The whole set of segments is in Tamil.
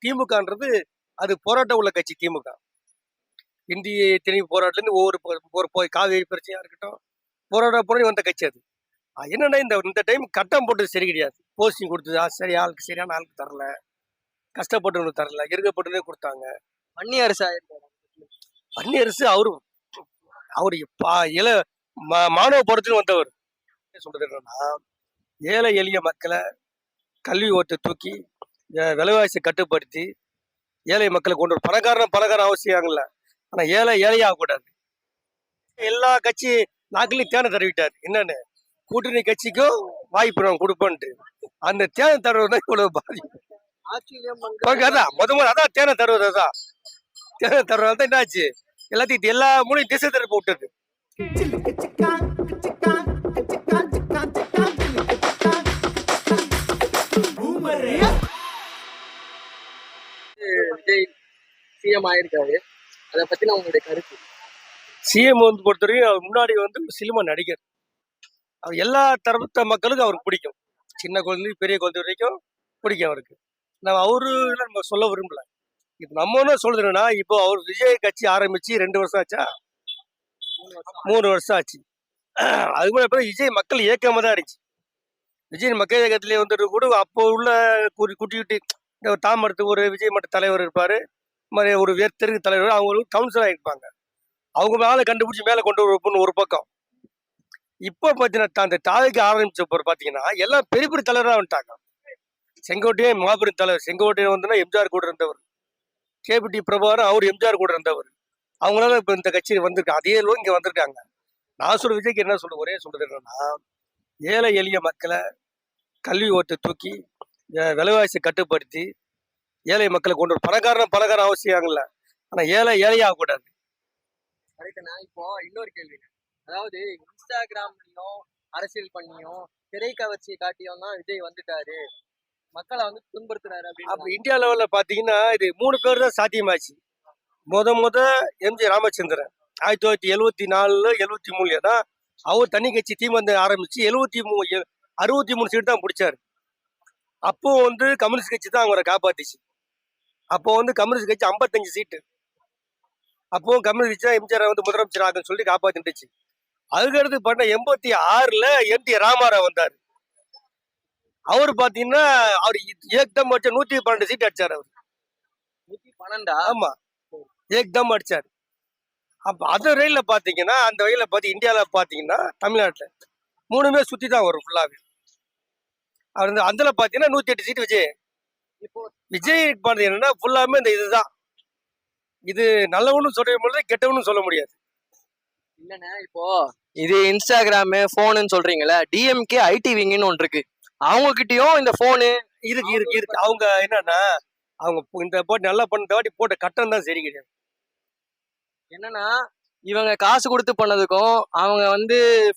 திமுகன்றது அது போராட்டம் உள்ள கட்சி திமுக. இந்திய திணிப்பு போராட்டத்துலேருந்து ஒவ்வொரு காவேரி பிரச்சனையா இருக்கட்டும், போராடி வந்த கட்சி அது. என்னன்னா இந்த டைம் கட்டம் போட்டது சரி கிடையாது. போஸ்டிங் கொடுத்தது சரி ஆளுக்கு சரியான ஆளுக்கு தரல, கஷ்டப்பட்டவங்களுக்கு தரல, இருக்கப்பட்டதே கொடுத்தாங்க. வன்னியரசு வன்னியரசு அவரு இள மாணவ படத்துல வந்தவர். சொல்றது என்னன்னா, ஏழை எளிய மக்களை கல்வி ஓட்டு தூக்கி விலைவாசி கட்டுப்படுத்தி ஏழை மக்களை கொண்டு பணக்காரன் அவசியங்கள்ல, ஆனா ஏழையாக கூடாது. எல்லா கட்சி நாட்களையும் தேனை தடவிட்டார். என்னன்னு கூட்டணி கட்சிக்கும் வாய்ப்பு நான் கொடுப்பேன்ட்டு அந்த தேனை தடவை இவ்வளவு பாதிப்பு. அதான் தேனை தருவது, அதான் தேனை தருவது தான் என்னாச்சு, எல்லாத்தையும் எல்லா மூலையும் திசை திருப்பி விட்டது. விஜய் சிஎம் ஆயிருக்காரு, அதை பத்தின உங்களுடைய கருத்து? சிஎம் வந்து பொறுத்தவரைக்கும் அவர் முன்னாடி சினிமா நடிகர். அவர் எல்லா தரப்பட்ட மக்களுக்கும் அவருக்கு பிடிக்கும். சின்ன குழந்தை பெரிய குழந்தை வரைக்கும் பிடிக்கும் அவருக்கு. நம்ம சொல்ல விரும்பல. இப்போ நம்ம என்ன சொல்றதுன்னா, இப்போ அவர் விஜய் கட்சி ஆரம்பிச்சு 2 வருஷம் ஆச்சா, 3 வருஷம் ஆச்சு. அது கூட விஜய் மக்கள் இயக்கமா தான் இருந்துச்சு. விஜய் மக்கள் இயக்கத்திலே வந்துட்டு கூட அப்போ உள்ள குட்டி இந்த தாமரத்துக்கு ஒரு விஜய் மட்ட தலைவர் இருப்பாரு, மாதிரி ஒரு தெருக்கு தலைவர், அவங்க கவுன்சிலர் ஆகிருப்பாங்க. அவங்க மேலே கண்டுபிடிச்சி மேலே கொண்டு வரணும்னு ஒரு பக்கம். இப்போ பார்த்தீங்கன்னா அந்த தாவைக்கு ஆரம்பிச்ச பார்த்தீங்கன்னா எல்லாம் பெரிய பெரிய தலைவராக வந்துட்டாங்க. செங்கோட்டையன் மாபெரும் தலைவர். செங்கோட்டையன் வந்துன்னா எம்ஜிஆர் கூட இருந்தவர். கேபிடி பிரபாகரன் அவர் எம்ஜிஆர் கூட இருந்தவர். அவங்களால இப்போ இந்த கட்சி வந்திருக்காங்க. அதே அளவு இங்கே வந்திருக்காங்க. நான் சொல்ற விஜய்க்கு என்ன ஒரே சொல்றது என்னன்னா, ஏழை எளிய மக்களை கல்வி ஓட்டு தூக்கி விலைவாசி கட்டுப்படுத்தி ஏழை மக்களை கொண்டு பணக்காரன் அவசியங்கள்ல, ஆனா ஏழையாக கூடாது. இப்போ இன்னொரு கேள்வி, அதாவது இன்ஸ்டாகிராம்லயும் அரசியல் பண்ணியும் திரை கவர்ச்சி காட்டியும் தான் விஜய் வந்துட்டாரு, மக்களை துன்புறுத்துறாரு அப்படின்னு. அப்ப இந்தியா லெவல்ல பாத்தீங்கன்னா இது 3 பேர் தான் சாத்தியமாச்சு. முத எம்ஜி ராமச்சந்திரன் 1974 73 தான் அவர் தனி கட்சி திமுக ஆரம்பிச்சு 63 சீட் தான் பிடிச்சாரு. அப்போ கம்யூனிஸ்ட் கட்சி தான் அவங்களை காப்பாத்திச்சு. அப்போ கம்யூனிஸ்ட் கட்சி 55 சீட்டு. அப்போ கம்யூனிஸ்ட் கட்சி தான் எம்ஜிஆர் முதலமைச்சர் ஆகுன்னு சொல்லி காப்பாத்திட்டுச்சு. அதுக்கடுத்து பண்ண 86ல எம்டி ராமாராவ் வந்தாரு. அவரு பாத்தீங்கன்னா அவர் ஏக்தம் அடிச்சா 112 சீட் அடிச்சாரு. அவர் 112? ஆமா, ஏக்தம் அடிச்சாரு. அப்ப அது ரயில்ல பாத்தீங்கன்னா, அந்த வகையில இந்தியாவில பாத்தீங்கன்னா தமிழ்நாட்டுல 3 சுத்தி தான் வரும் ஃபுல்லாவே. அவர் அதுல பாத்தீங்கன்னா 108 சீட் விஜய். இப்போ விஜய் பாத்தீங்க என்னன்னா ஃபுல்லாமே இந்த இதுதான். இது நல்லவனும் சொல்ல முடியாது, கெட்டவனும் சொல்ல முடியாது. இல்லைன்னா இப்போ இது இன்ஸ்டாகிராமு போனுன்னு சொல்றீங்களா, டிஎம்கே ஐடி விங்னு ஒன்று இருக்கு, அவங்க கிட்டயும் இந்த போனு இருக்கு. அவங்க என்னன்னா, அவங்க இந்த போட்டு நல்லா பண்ண வாட்டி போட்ட கட்டம் தான் சரி கிடையாது. என்னன்னா இவங்க காசு கொடுத்து பண்ணதுக்கும் அவங்க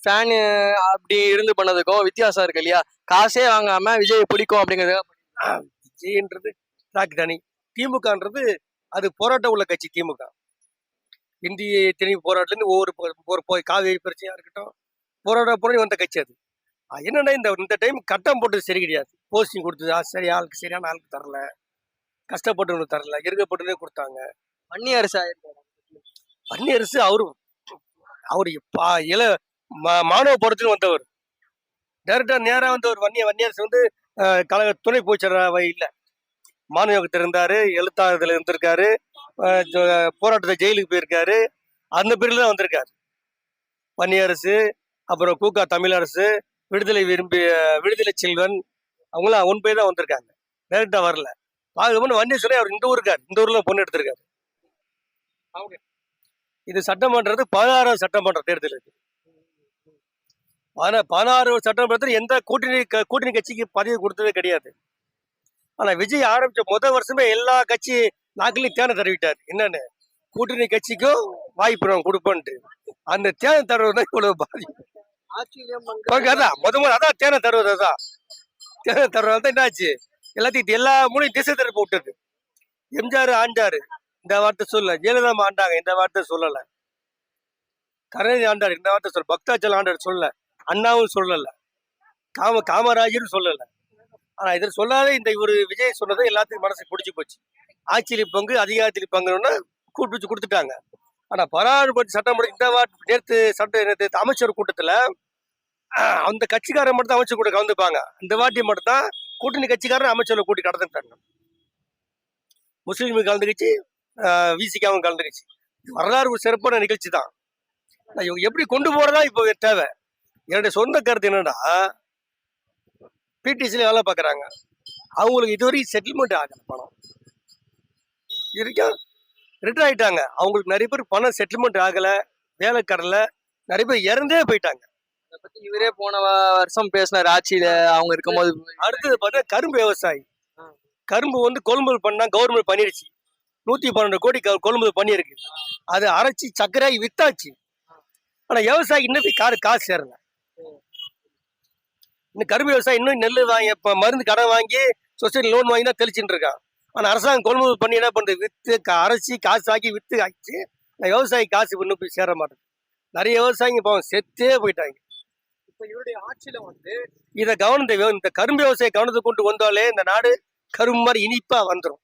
ஃபேனு அப்படி இருந்து பண்ணதுக்கும் வித்தியாசம் இருக்கு இல்லையா? காசே வாங்காம விஜய் பிடிக்கும் அப்படிங்கிறது. விஜய்ன்றது தானி, திமுகன்றது அது போராட்டம் உள்ள கட்சி திமுக. இந்திய திணிப்பு போராட்டத்துலேருந்து ஒவ்வொரு காவேரி பிரச்சனையா இருக்கட்டும், போராடி வந்த கட்சி அது. என்னன்னா இந்த டைம் கட்டம் போட்டது சரி கிடையாது. போஸ்டிங் கொடுத்தது சரி ஆளுக்கு சரியான ஆளுக்கு தரல, கஷ்டப்பட்டவங்களுக்கு தரல, இருக்கப்பட்டதே கொடுத்தாங்க. வன்னியரசு அவரு மாணவ படத்துல வந்தவர். டைரக்டா நேரா வந்தவர். வன்னியரசு கழக துணை பொதுச்செயலாளர் இல்லை, மாணவத்தில் இருந்தாரு, எழுத்தாளர்ல இருந்திருக்காரு, போராட்டத்தை ஜெயிலுக்கு போயிருக்காரு. அந்த பேர்ல தான் வந்திருக்காரு வன்னியரசு. அப்புறம் கூகா தமிழரசு, விடுதலை செல்வன், அவங்களாம் 1 பேர் தான் வந்திருக்காங்க. டைரக்டா வரல. வன்னியரசு அவர் இந்த ஊருக்காரு, இந்த ஊர்ல பொண்ணு எடுத்திருக்காரு. இது சட்டமன்றது 16வது சட்டமன்ற தேர்தல் இருக்கு. 16வது சட்டமன்றத்தில் எந்த கூட்டணி கட்சிக்கு பதவி கொடுத்ததே கிடையாது. ஆனா விஜய் ஆரம்பிச்ச வருஷமே எல்லா கட்சி நாட்களையும் தேனை தடவிட்டார். என்னன்னு கூட்டணி கட்சிக்கும் வாய்ப்பு நான் கொடுப்பேன்ட்டு அந்த தேனை தருவது தான் இவ்வளவு பாதிப்பு. அதான் தேனை தருவது, அதான் தேனை தருவது தான் என்னாச்சு, எல்லாத்தையும் எல்லா மூலையும் திசை திருப்பி விட்டது. எம்ஜிஆர் ஆண்டாரு, இந்த வார்த்தை சொல்ல. ஜெயலலிதா ஆண்டாங்க, இந்த வார்த்தை சொல்லல. கருணாநிதி ஆண்டாரு, இந்த வார்த்தை சொல்ல. பக்தாச்சல் ஆண்டாரு சொல்லல. அண்ணாவும் சொல்லல. காமராஜரும் சொல்லல. ஆனா இதில் சொல்லாத இந்த இவர் விஜய் சொன்னது எல்லாத்துக்கும் மனசு பிடிச்சி போச்சு. ஆட்சியில் பங்கு அதிகாரத்தில் பங்குன்னு கூட்டு வச்சு கொடுத்துட்டாங்க. ஆனா பாராளுமன்ற சட்டமன்ற இந்த வாட்டி நேற்று அமைச்சர் கூட்டத்துல அந்த கட்சிக்காரன் மட்டும் தான் அமைச்சர் கூட கலந்துப்பாங்க. இந்த வாட்டி மட்டும் தான் கூட்டணி கட்சிக்காரன் அமைச்சர்ல கூட்டி கடந்துட்டாங்க. முஸ்லீம் கலந்துக்கிச்சு, விசிகாவும் கலந்துக்கிச்சு. வரலாறு ஒரு சிறப்பான நிகழ்ச்சி தான். இவங்க எப்படி கொண்டு போறதா இப்போ தேவை. என்னுடைய சொந்த கருத்து என்னன்னா, பிடிசில வேலை பார்க்குறாங்க. அவங்களுக்கு இதுவரைக்கும் செட்டில்மெண்ட் ஆகல பணம். இருக்கா ரிட்டர் ஆயிட்டாங்க. அவங்களுக்கு நிறைய பேர் பணம் செட்டில்மெண்ட் ஆகல, வேலை கடல, நிறைய பேர் இறந்தே போயிட்டாங்க. அதை பத்தி இவரே போன வருஷம் பேசினார் ஆட்சியில அவங்க இருக்கும்போது. அடுத்தது பார்த்தா கரும்பு விவசாயி. கரும்பு வந்து கொள்முதல் பண்ணா கவர்மெண்ட் பண்ணிடுச்சு. 112 கோடி கொள்முதல் பண்ணியிருக்கு. அதை அரைச்சி சர்க்கரையாகி வித்தாச்சு. ஆனா விவசாயி இன்னும் காசு சேரல. இன்னும் கரும்பு விவசாயி இன்னும் நெல் வாங்கி இப்ப மருந்து கடன் வாங்கி சொசைட்டி லோன் வாங்கி தான் தெளிச்சுட்டு இருக்கான். ஆனா அரசாங்கம் கொள்முதல் பண்ணி என்ன பண்றது, வித்து அரைச்சி காசு ஆக்கி வித்து ஆச்சு. விவசாயி காசு இன்னும் போய் சேர மாட்டேங்குது. நிறைய விவசாயிங்க பாவம் செத்தே போயிட்டாங்க. இப்ப இவருடைய ஆட்சியில வந்து இதை இந்த கரும்பு விவசாய கவனத்தை கொண்டு வந்தாலே இந்த நாடு கரும்பு மாதிரி இனிப்பா வந்துடும்.